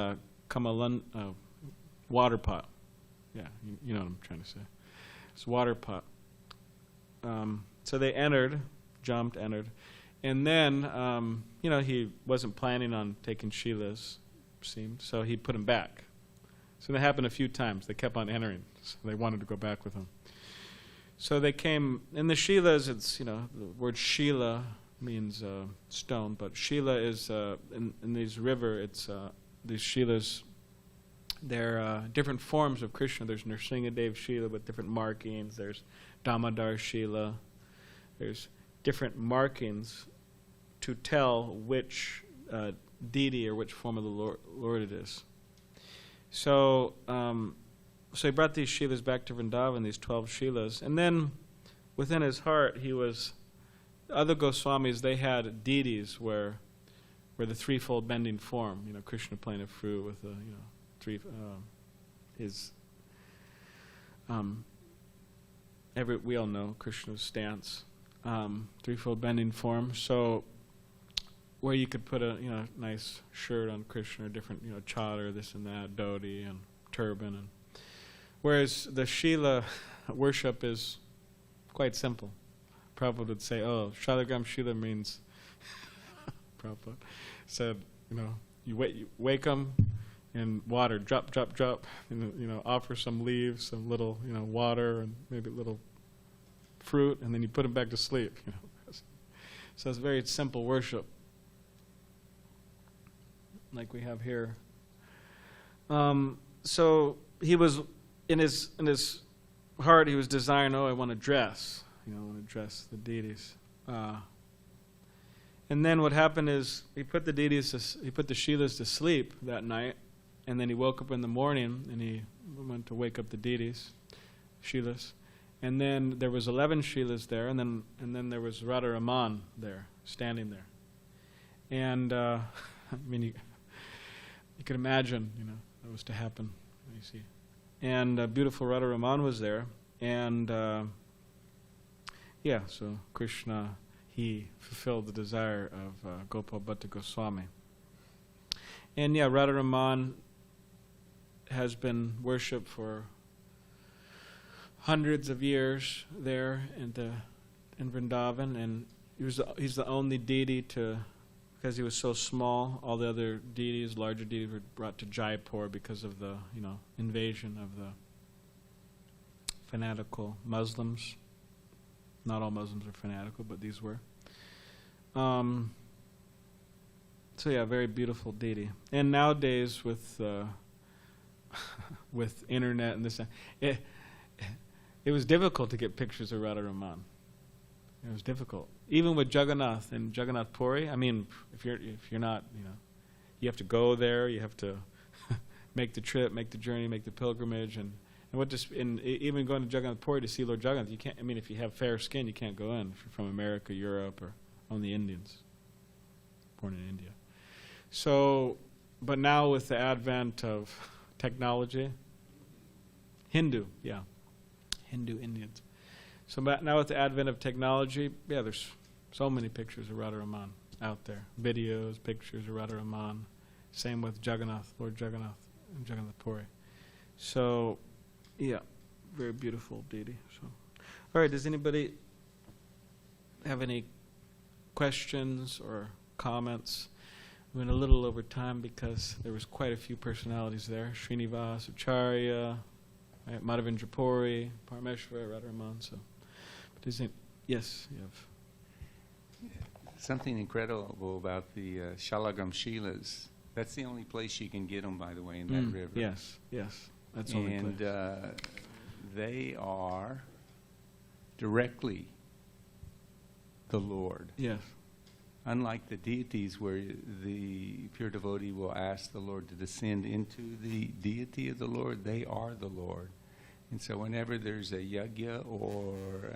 Kamalan water pot. Yeah, you know what I'm trying to say. It's water pot. So they entered, and then he wasn't planning on taking Shilas, seemed, so he put him back. So that happened a few times. They kept on entering, so they wanted to go back with him. So they came in the Shilas. It's the word Shila means stone, but Shila is in these river. It's these Shilas. They're different forms of Krishna. There's Nrsingadev Shila with different markings. There's Damodar Shila. There's different markings to tell which deity or which form of the Lord it is. So he brought these Shilas back to Vrindavan, these 12 Shilas, and then within his heart other Goswamis, they had deities where the threefold bending form, Krishna playing a fruit with the, we all know Krishna's stance, threefold bending form. So where you could put a nice shirt on Krishna, or different chadar, this and that, dhoti and turban, and whereas the Shila worship is quite simple. Prabhupada would say, "Oh, Shalagram Shila means," Prabhupada said, you wake them in water, drop, and offer some leaves, some little water, and maybe a little fruit, and then you put them back to sleep. So it's very simple worship, like we have here. So he was in his heart. He was desiring, I want to dress. I want to dress the deities. And then what happened is he put the Shilas to sleep that night, and then he woke up in the morning and he went to wake up the deities, Shilas. And then there was 11 Shilas there, and then there was Radharaman there, standing there. And you could imagine, that was to happen. You see, and beautiful Radharaman was there, and so Krishna, he fulfilled the desire of Gopal Bhatta Goswami. And Radharaman has been worshipped for hundreds of years there in Vrindavan, and he's the only deity because he was so small. All the other deities, larger deities, were brought to Jaipur because of the invasion of the fanatical Muslims. Not all Muslims are fanatical, but these were. So yeah, very beautiful deity. And nowadays with with internet and this, it was difficult to get pictures of Radha Raman. It was difficult, even with Jagannath and Jagannath Puri. I mean, if you're not, you have to go there. You have to make the trip, make the journey, make the pilgrimage, and even going to Jagannath Puri to see Lord Jagannath, you can't. I mean, if you have fair skin, you can't go in. If you're from America, Europe, or only Indians, born in India. So, but now with the advent of technology, Hindu Indians. So now with the advent of technology, there's so many pictures of Radha Raman out there. Videos, pictures of Radha Raman. Same with Jagannath, Lord Jagannath, and Jagannath Puri. So, very beautiful deity. So, all right, does anybody have any questions or comments? We went a little over time because there was quite a few personalities there. Srinivas, Acharya, right, Madhavindrapuri, Parameshvara, Radha Raman. So, yes, you have. Something incredible about the Shalagram Shilas. That's the only place you can get them, by the way, in that river. Yes, that's the only place. And they are directly the Lord. Yes. Unlike the deities where the pure devotee will ask the Lord to descend into the deity of the Lord, they are the Lord. And so whenever there's a yajna or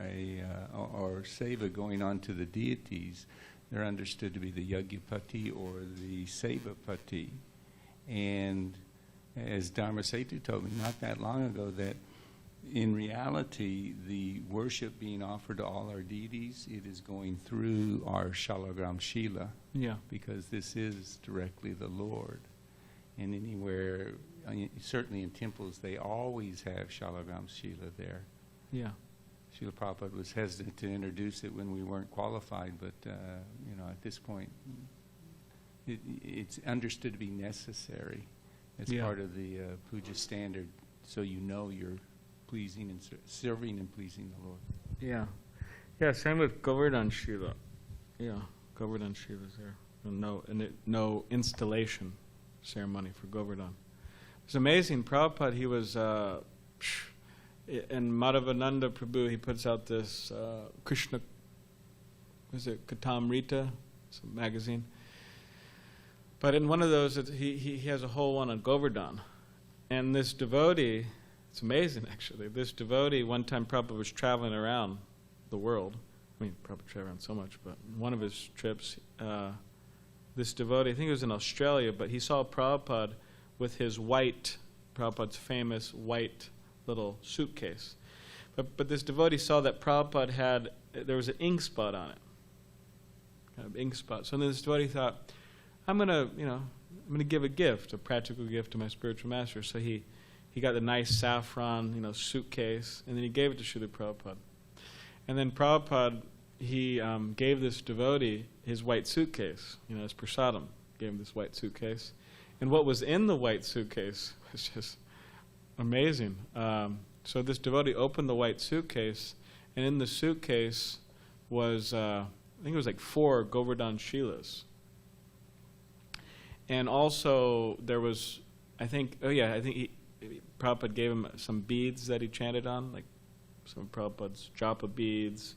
seva going on to the deities, they're understood to be the Yajnapati or the Sevapati. And as Dharma Setu told me not that long ago, that in reality, the worship being offered to all our deities, it is going through our Shalagram Shila. Yeah. Because this is directly the Lord. And anywhere, certainly in temples, they always have Shalagram Shila there. Yeah. Srila Prabhupada was hesitant to introduce it when we weren't qualified, but at this point, it's understood to be necessary as part of the puja standard, so you're pleasing and serving and pleasing the Lord. Yeah. Same with Govardhan Shila. Yeah, Govardhan Shila is there. No installation ceremony for Govardhan. It's amazing. Prabhupada, he was. And Madhavindrapuri Prabhu, he puts out this Krishna, Katamrita, it's a magazine. But in one of those, he has a whole one on Govardhan. And this devotee, it's amazing actually, this devotee, one time Prabhupada was traveling around the world. I mean, Prabhupada traveled around so much, but one of his trips, this devotee, I think it was in Australia, but he saw Prabhupada with his Prabhupada's famous white little suitcase. But this devotee saw that Prabhupada there was an ink spot on it. Kind of ink spot. So then this devotee thought, I'm gonna give a gift, a practical gift to my spiritual master. So he got the nice saffron, suitcase, and then he gave it to Srila Prabhupada. And then Prabhupada, he gave this devotee his white suitcase, as prasadam, gave him this white suitcase. And what was in the white suitcase was just amazing. So this devotee opened the white suitcase, and in the suitcase was, I think it was like 4 Govardhan Shilas. And also there was, Prabhupada gave him some beads that he chanted on, like some of Prabhupada's japa beads,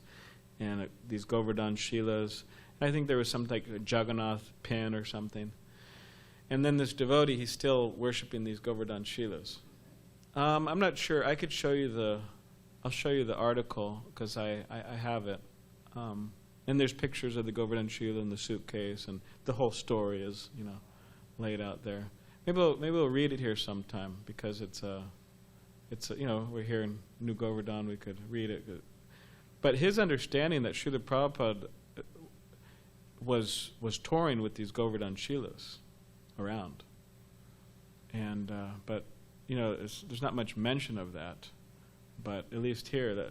and these Govardhan Shilas. And I think there was some like a Jagannath pin or something. And then this devotee, he's still worshiping these Govardhan Shilas. I'm not sure. I could show you I'll show you the article because I have it. And there's pictures of the Govardhan Shila in the suitcase, and the whole story is, laid out there. Maybe we'll read it here sometime because it's we're here in New Govardhan, we could read it. But his understanding that Srila Prabhupada was touring with these Govardhan Shilas around, and but there's not much mention of that, but at least here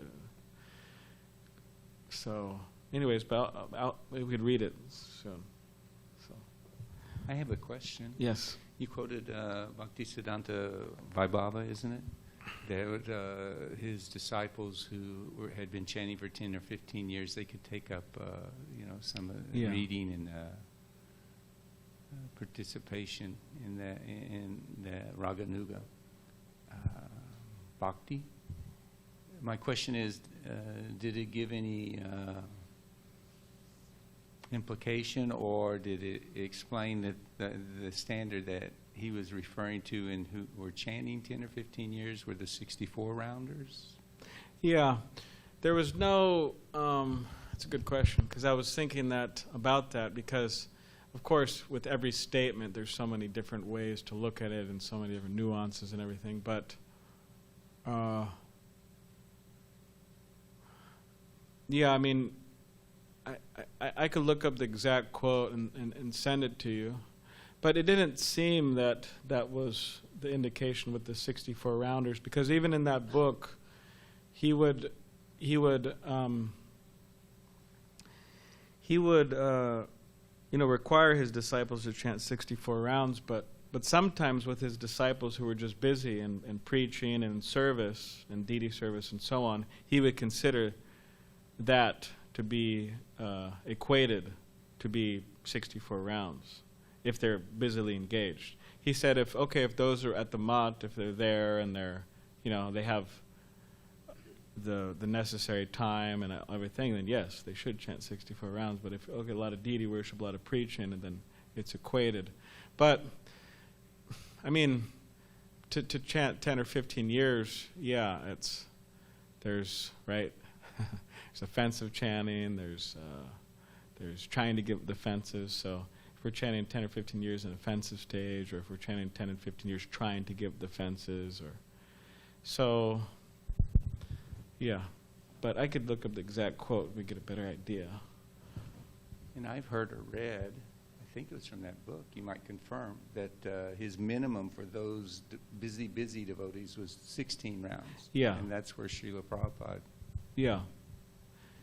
so anyways, but we could read it soon. So I have a question. Yes. You quoted Bhaktisiddhanta Vaibhava, isn't it? That his disciples who had been chanting for 10 or 15 years, they could take up some reading and participation in the Raganuga bhakti. My question is, did it give any implication, or did it explain that the standard that he was referring to and who were chanting 10 or 15 years were the 64 rounders? Yeah, there was no, that's a good question, because I was thinking about that, because of course with every statement there's so many different ways to look at it and so many different nuances and everything, but yeah, I mean, I could look up the exact quote and send it to you, but it didn't seem that was the indication with the 64 rounders, because even in that book, he would require his disciples to chant 64 rounds, but sometimes with his disciples who were just busy and preaching and service and deity service and so on, he would consider that to be equated to be 64 rounds if they're busily engaged. He said if those are at the mat, if they're there and they have the necessary time and everything, then yes, they should chant 64 rounds. But if a lot of deity worship, a lot of preaching, and then it's equated. But I mean, to chant 10 or 15 years, yeah, there's offensive chanting, there's trying to give defenses. So if we're chanting 10 or 15 years in offensive stage, or if we're chanting 10 and 15 years trying to give defenses, so yeah. But I could look up the exact quote and we get a better idea. And I've heard or read, I think it was from that book, you might confirm, that his minimum for those busy devotees was 16 rounds. Yeah. And that's where Srila Prabhupada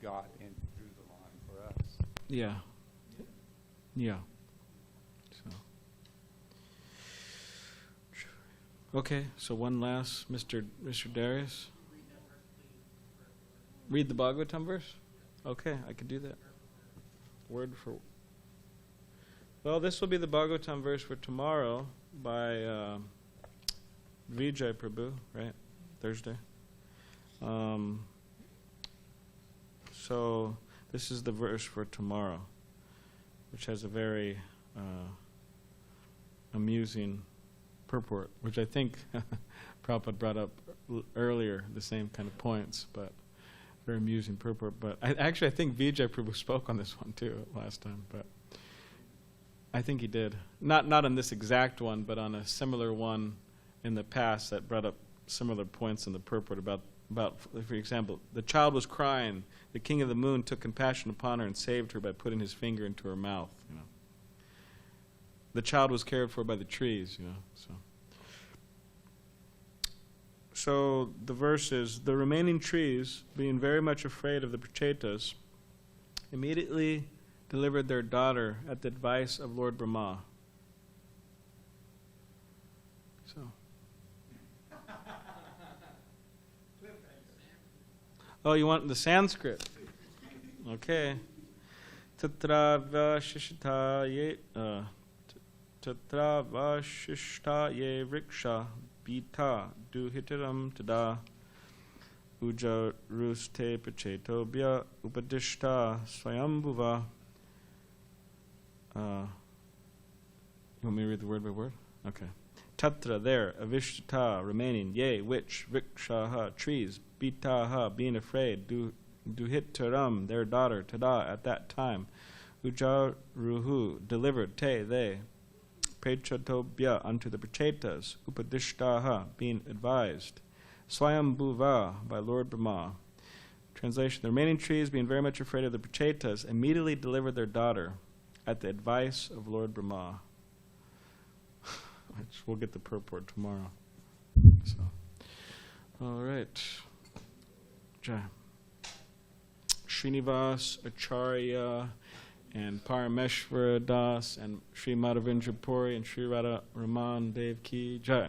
got and drew the line for us. Yeah. Yeah. So. Okay, so one last, Mr. Darius. Read the Bhagavatam verse? Okay, I could do that. Word for... Well, this will be the Bhagavatam verse for tomorrow by Vijay Prabhu, right? Thursday. So this is the verse for tomorrow, which has a very amusing purport, which I think Prabhupada brought up earlier, the same kind of points, but very amusing purport. But I think Vijay Prabhu spoke on this one too last time, but I think he did. Not on this exact one, but on a similar one in the past that brought up similar points in the purport about, for example, the child was crying. The king of the moon took compassion upon her and saved her by putting his finger into her mouth. The child was cared for by the trees. So the verse is, the remaining trees, being very much afraid of the Prachetas, immediately delivered their daughter at the advice of Lord Brahma. So. Oh, you want the Sanskrit? Okay. Tatra vashishta ye vriksha bita duhitaram tada uja ruste pachetobhya upadishta swayambhuva. You want me to read the word by word? Okay. Tatra, there, avishtata, remaining, ye, which, vrikshaha, trees, bitaha, being afraid, duhitaram, their daughter, tada, at that time, ujaruhu, delivered, te, they, pechatobhya, unto the prachetas, upadishtaha, being advised, swayambhuva, by Lord Brahma. Translation, the remaining trees, being very much afraid of the prachetas, immediately delivered their daughter at the advice of Lord Brahma. Which we'll get the purport tomorrow. So, all right. Jai. Srinivas, Acharya, and Parameshvara Das, and Sri Madhavindrapuri, and Sri Radha Ramana Dev Ki Jai.